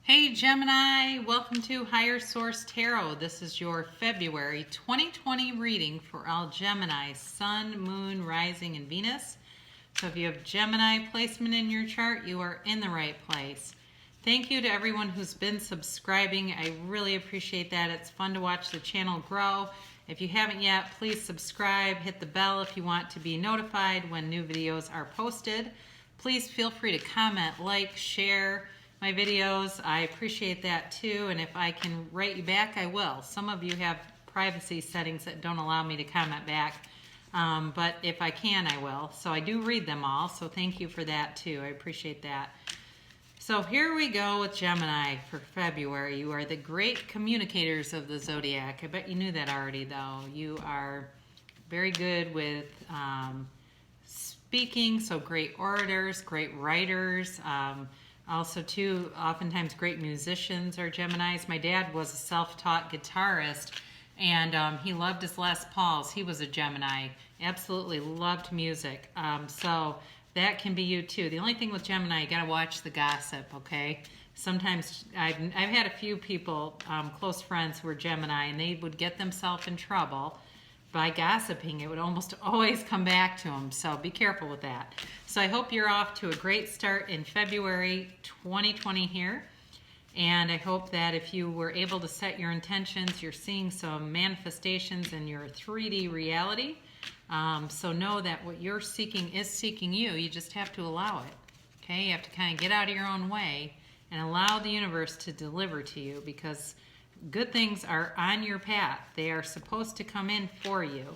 Hey Gemini, welcome to Higher Source Tarot. This is your February 2020 reading for all Gemini, Sun, Moon, Rising, and Venus. So if you have Gemini placement in your chart, you are in the right place. Thank you to everyone who's been subscribing. I really appreciate that. It's fun to watch the channel grow. If you haven't yet, please subscribe, hit the bell if you want to be notified when new videos are posted. Please feel free to comment, like, share my videos. I appreciate that too, and if I can write you back, I will. Some of you have privacy settings that don't allow me to comment back, but if I can, I will. So I do read them all, so thank you for that too. I appreciate that. So here we go with Gemini for February. You are the great communicators of the zodiac. I bet you knew that already, though. You are very good with speaking, so great orators, great writers. Also, too, oftentimes great musicians are Geminis. My dad was a self-taught guitarist, and he loved his Les Pauls. He was a Gemini. Absolutely loved music. So that can be you, too. The only thing with Gemini, you got to watch the gossip, okay? Sometimes I've had a few people, close friends who were Gemini, and they would get themselves in trouble by gossiping. It would almost always come back to them, so be careful with that. So I hope you're off to a great start in February 2020 here, and I hope that if you were able to set your intentions, you're seeing some manifestations in your 3D reality. So know that what you're seeking is seeking you. You just have to allow it, okay? You have to kind of get out of your own way and allow the universe to deliver to you, because good things are on your path. They are supposed to come in for you.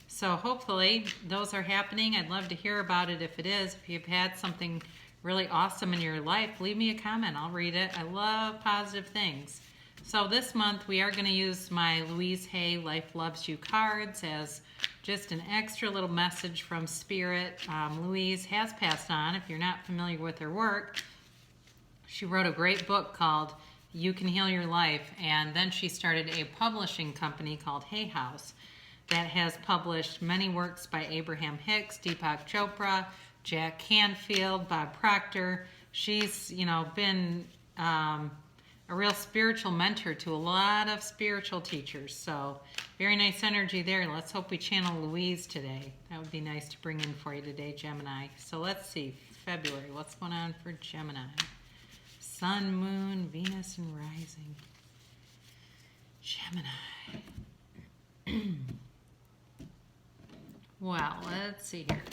So hopefully those are happening. I'd love to hear about it if it is. If you've had something really awesome in your life, leave me a comment. I'll read it. I love positive things. So this month we are going to use my Louise Hay Life Loves You cards as just an extra little message from Spirit. Louise has passed on. If you're not familiar with her work, she wrote a great book called You Can Heal Your Life, and then she started a publishing company called Hay House that has published many works by Abraham Hicks, Deepak Chopra, Jack Canfield, Bob Proctor. She's, been a real spiritual mentor to a lot of spiritual teachers. So very nice energy there. Let's hope we channel Louise today. That would be nice to bring in for you today, Gemini. So let's see, February, what's going on for Gemini? Sun, Moon, Venus, and Rising. Gemini. Well, let's see here.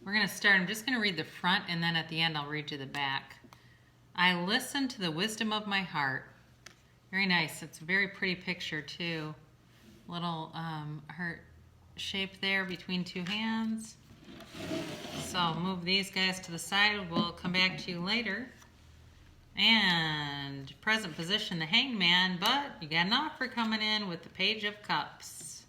We're going to start. I'm just going to read the front, and then at the end I'll read you the back. I listen to the wisdom of my heart. Very nice. It's a very pretty picture, too. Little heart shape there between two hands. So I'll move these guys to the side. We'll come back to you later. And present position, the Hangman, but you got an offer coming in with the Page of Cups.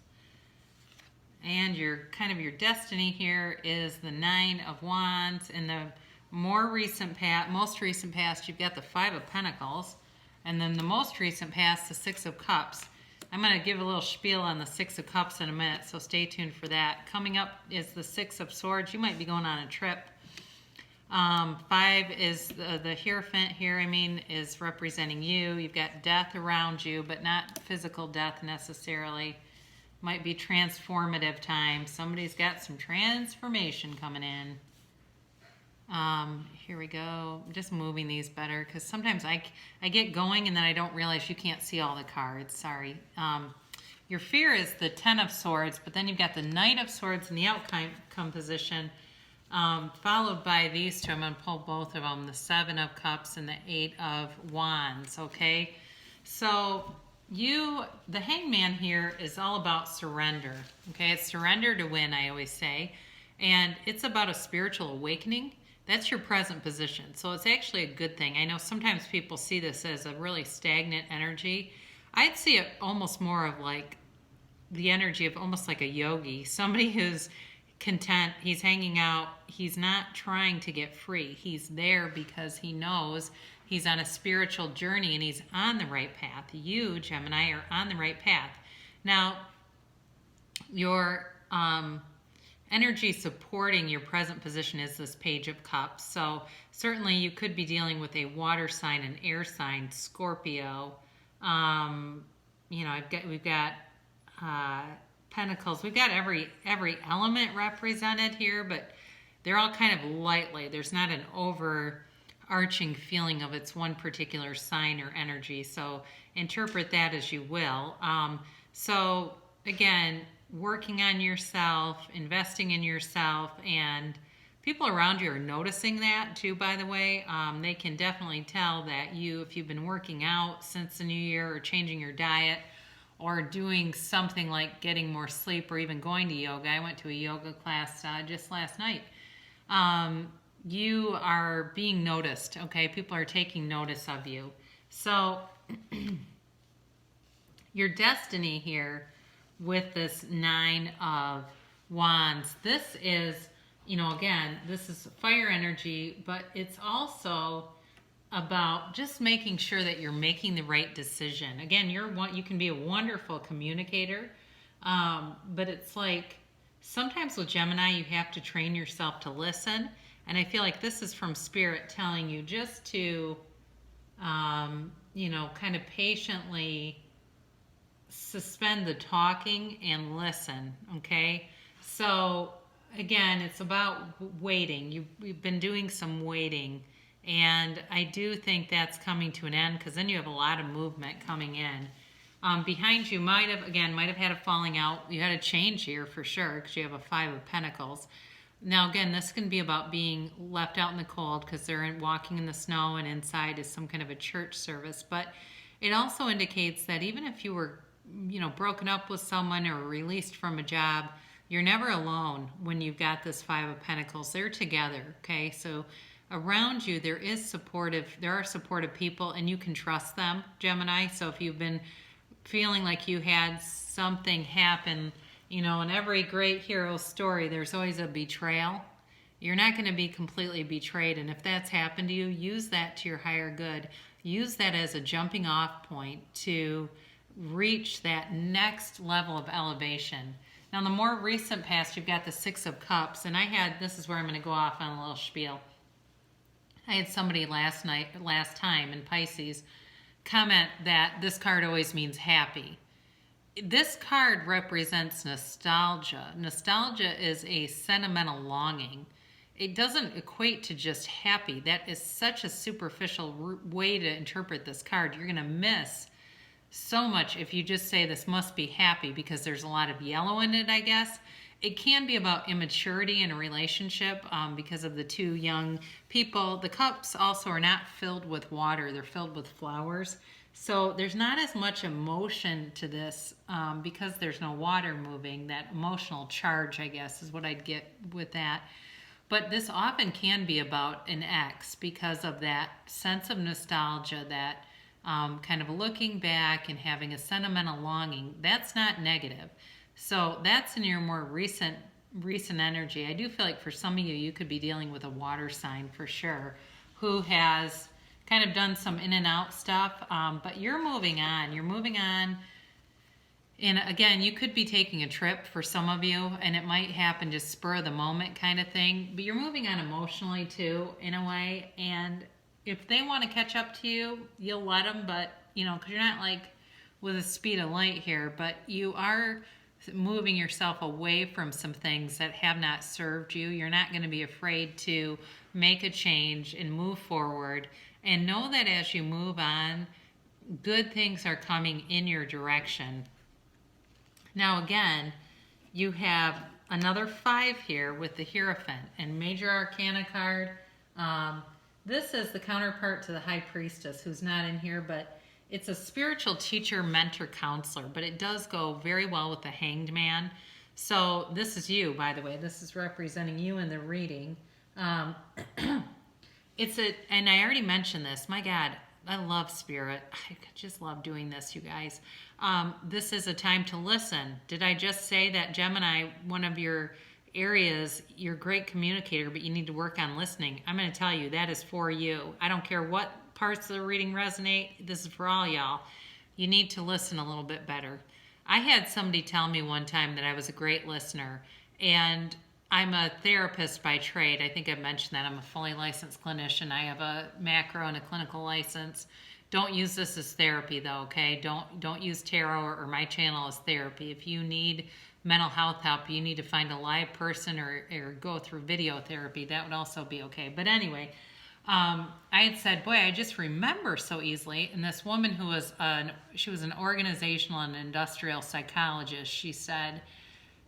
And your destiny here is the Nine of Wands. In the most recent past, you've got the Five of Pentacles, and then the most recent past, the Six of Cups. I'm going to give a little spiel on the Six of Cups in a minute, so stay tuned for that. Coming up is the Six of Swords. You might be going on a trip. Five is the Hierophant here, is representing you. You've got death around you, but not physical death necessarily. Might be transformative time. Somebody's got some transformation coming in. Here we go. I'm just moving these better because sometimes I get going and then I don't realize you can't see all the cards. Sorry. Your fear is the Ten of Swords, but then you've got the Knight of Swords in the outcome position. Followed by these two. I'm going to pull both of them, the Seven of Cups and the Eight of Wands, okay? So the Hangman here is all about surrender, okay? It's surrender to win, I always say, and it's about a spiritual awakening. That's your present position, so it's actually a good thing. I know sometimes people see this as a really stagnant energy. I'd see it almost more of like the energy of almost like a yogi, somebody who's content, he's hanging out, he's not trying to get free. He's there because he knows he's on a spiritual journey and he's on the right path. You, Gemini, are on the right path. Now, your energy supporting your present position is this Page of Cups. So certainly you could be dealing with a water sign, an air sign, Scorpio. You know, we've got Pentacles. We've got every element represented here, but they're all kind of lightly. There's not an overarching feeling of it's one particular sign or energy. So interpret that as you will. So again, working on yourself, investing in yourself, and people around you are noticing that too, by the way. They can definitely tell that if you've been working out since the new year or changing your diet or doing something like getting more sleep or even going to yoga. I went to a yoga class just last night. You are being noticed, okay? People are taking notice of you. So your destiny here with this Nine of Wands, this is, you know, again, this is fire energy, but it's also about just making sure that you're making the right decision. Again, you can be a wonderful communicator, but it's like sometimes with Gemini, you have to train yourself to listen. And I feel like this is from Spirit telling you just to, you know, kind of patiently suspend the talking and listen, okay? So again, it's about waiting. You've been doing some waiting, and I do think that's coming to an end because then you have a lot of movement coming in. Behind you might have had a falling out. You had a change here for sure because you have a Five of Pentacles. Now again, this can be about being left out in the cold because they're walking in the snow, and inside is some kind of a church service. But it also indicates that even if you were, you know, broken up with someone or released from a job, you're never alone when you've got this Five of Pentacles. They're together, okay? So around you, there are supportive people, and you can trust them, Gemini. So if you've been feeling like you had something happen, you know, in every great hero story, there's always a betrayal. You're not going to be completely betrayed. And if that's happened to you, use that to your higher good. Use that as a jumping off point to reach that next level of elevation. Now, in the more recent past, you've got the Six of Cups, and this is where I'm going to go off on a little spiel. I had somebody last time in Pisces comment that this card always means happy. This card represents nostalgia. Nostalgia is a sentimental longing. It doesn't equate to just happy. That is such a superficial way to interpret this card. You're going to miss so much if you just say this must be happy because there's a lot of yellow in it, I guess. It can be about immaturity in a relationship because of the two young people. The cups also are not filled with water. They're filled with flowers. So there's not as much emotion to this because there's no water moving. That emotional charge, I guess, is what I'd get with that. But this often can be about an ex because of that sense of nostalgia, that kind of looking back and having a sentimental longing. That's not negative. So that's in your more recent energy. I do feel like for some of you, you could be dealing with a water sign for sure who has kind of done some in and out stuff, but you're moving on. You're moving on. And again, you could be taking a trip for some of you, and it might happen just spur of the moment kind of thing, but you're moving on emotionally too, in a way. And if they want to catch up to you, you'll let them, but, you know, because you're not like with the speed of light here, but you are moving yourself away from some things that have not served you. You're not going to be afraid to make a change and move forward. And know that as you move on, good things are coming in your direction. Now again, you have another 5 here with the Hierophant and Major Arcana card. This is the counterpart to the High Priestess, who's not in here, but it's a spiritual teacher, mentor, counselor, but it does go very well with the Hanged Man. So this is you, by the way. This is representing you in the reading. And I already mentioned this. My God, I love Spirit. I just love doing this, you guys. This is a time to listen. Did I just say that, Gemini, one of your areas, you're a great communicator, but you need to work on listening? I'm going to tell you, that is for you. I don't care what parts of the reading resonate. This is for all y'all. You need to listen a little bit better. I had somebody tell me one time that I was a great listener, and I'm a therapist by trade. I think I mentioned that. I'm a fully licensed clinician. I have a macro and a clinical license. Don't use this as therapy though, okay? Don't use tarot or my channel as therapy. If you need mental health help, you need to find a live person or go through video therapy. That would also be okay. But anyway, I had said, boy, I just remember so easily. And this woman who was she was an organizational and industrial psychologist, she said,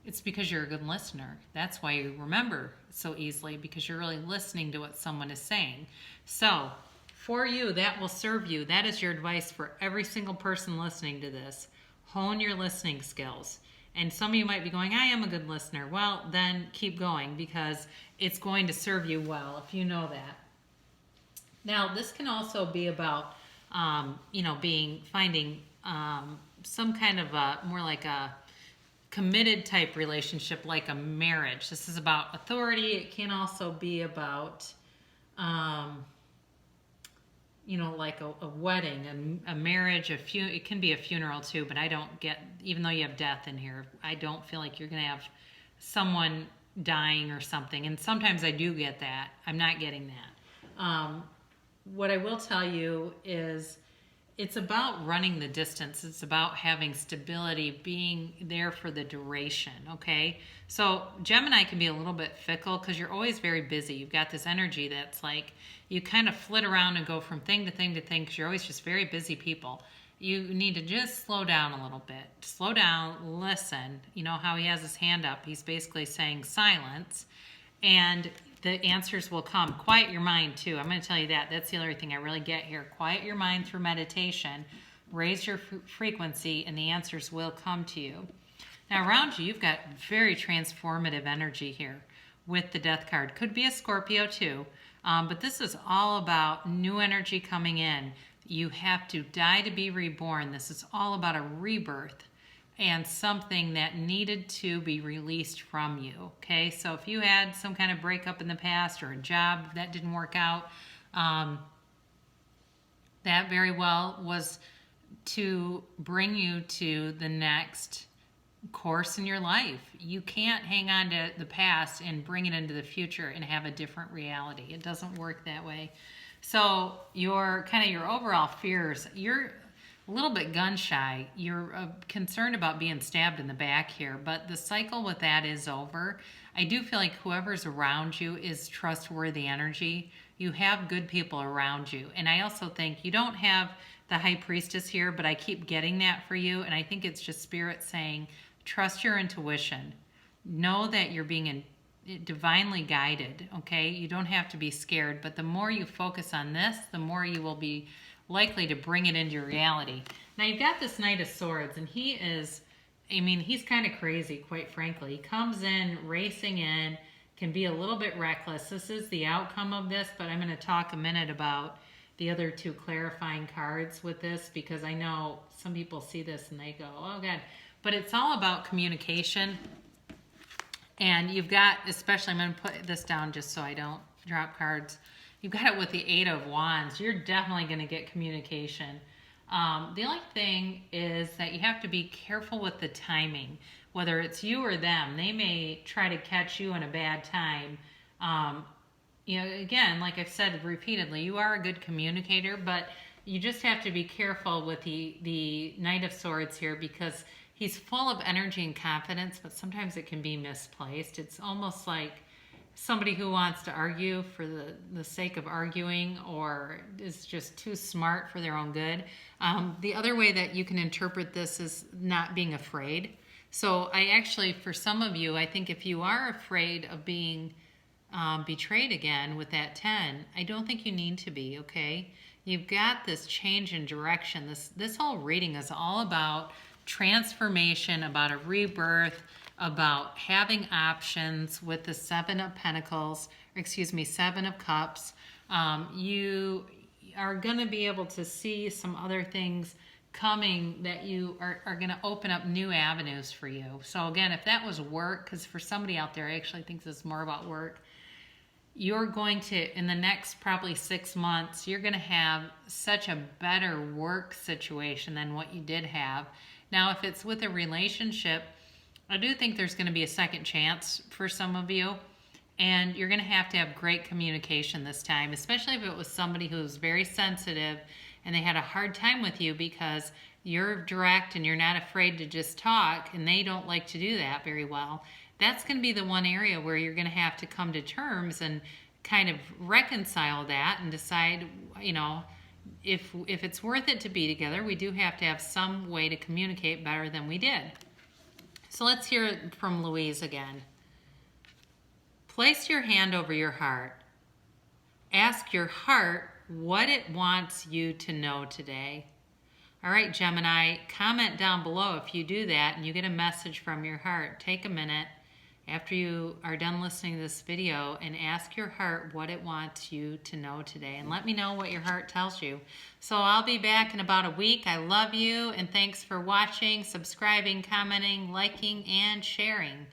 it's because you're a good listener. That's why you remember so easily, because you're really listening to what someone is saying. So for you, that will serve you. That is your advice for every single person listening to this. Hone your listening skills. And some of you might be going, I am a good listener. Well, then keep going, because it's going to serve you well if you know that. Now, this can also be about, finding some kind of more like a committed type relationship, like a marriage. This is about authority. It can also be about, like a wedding, a marriage, it can be a funeral too, but I don't get, even though you have death in here, I don't feel like you're going to have someone dying or something. And sometimes I do get that. I'm not getting that. What I will tell you is it's about running the distance. It's about having stability, being there for the duration, okay? So Gemini can be a little bit fickle because you're always very busy. You've got this energy that's like you kind of flit around and go from thing to thing to thing because you're always just very busy people. You need to just slow down a little bit. Slow down, listen. You know how he has his hand up. He's basically saying silence. And the answers will come. Quiet your mind too. I'm going to tell you that. That's the other thing I really get here. Quiet your mind through meditation. Raise your frequency and the answers will come to you. Now around you, you've got very transformative energy here with the Death card. Could be a Scorpio too. But this is all about new energy coming in. You have to die to be reborn. This is all about a rebirth and something that needed to be released from you, okay? So if you had some kind of breakup in the past or a job that didn't work out, that very well was to bring you to the next course in your life. You can't hang on to the past and bring it into the future and have a different reality. It doesn't work that way. So your overall fears, you're a little bit gun shy. You're concerned about being stabbed in the back here, but the cycle with that is over. I do feel like whoever's around you is trustworthy energy. You have good people around you. And I also think you don't have the high priestess here, but I keep getting that for you. And I think it's just spirit saying, trust your intuition. Know that you're being divinely guided, okay? You don't have to be scared, but the more you focus on this, the more you will be likely to bring it into reality. Now you've got this Knight of Swords, and he's kind of crazy, quite frankly. He comes in, racing in, can be a little bit reckless. This is the outcome of this, but I'm going to talk a minute about the other two clarifying cards with this, because I know some people see this and they go, oh God. But it's all about communication. And you've got, especially, I'm going to put this down just so I don't drop cards. You've got it with the Eight of Wands. You're definitely going to get communication. The only thing is that you have to be careful with the timing, whether it's you or them. They may try to catch you in a bad time. Again, like I've said repeatedly, you are a good communicator, but you just have to be careful with the Knight of Swords here, because he's full of energy and confidence, but sometimes it can be misplaced. It's almost like somebody who wants to argue for the sake of arguing, or is just too smart for their own good. The other way that you can interpret this is not being afraid. So I actually, for some of you, I think if you are afraid of being betrayed again with that 10, I don't think you need to be, okay? You've got this change in direction. This whole reading is all about transformation, about a rebirth, about having options with the Seven of Cups. You are going to be able to see some other things coming that you are going to open up new avenues for you. So again, if that was work, because for somebody out there, I actually think this is more about work, you're going to, in the next probably 6 months, you're going to have such a better work situation than what you did have. Now, if it's with a relationship, I do think there's going to be a second chance for some of you. And you're going to have great communication this time, especially if it was somebody who's very sensitive and they had a hard time with you because you're direct and you're not afraid to just talk, and they don't like to do that very well. That's going to be the one area where you're going to have to come to terms and kind of reconcile that and decide, you know, if it's worth it to be together. We do have to have some way to communicate better than we did. So let's hear it from Louise again. Place your hand over your heart. Ask your heart what it wants you to know today. All right, Gemini, comment down below if you do that and you get a message from your heart. Take a minute after you are done listening to this video and ask your heart what it wants you to know today. And let me know what your heart tells you. So I'll be back in about a week. I love you, and thanks for watching, subscribing, commenting, liking, and sharing.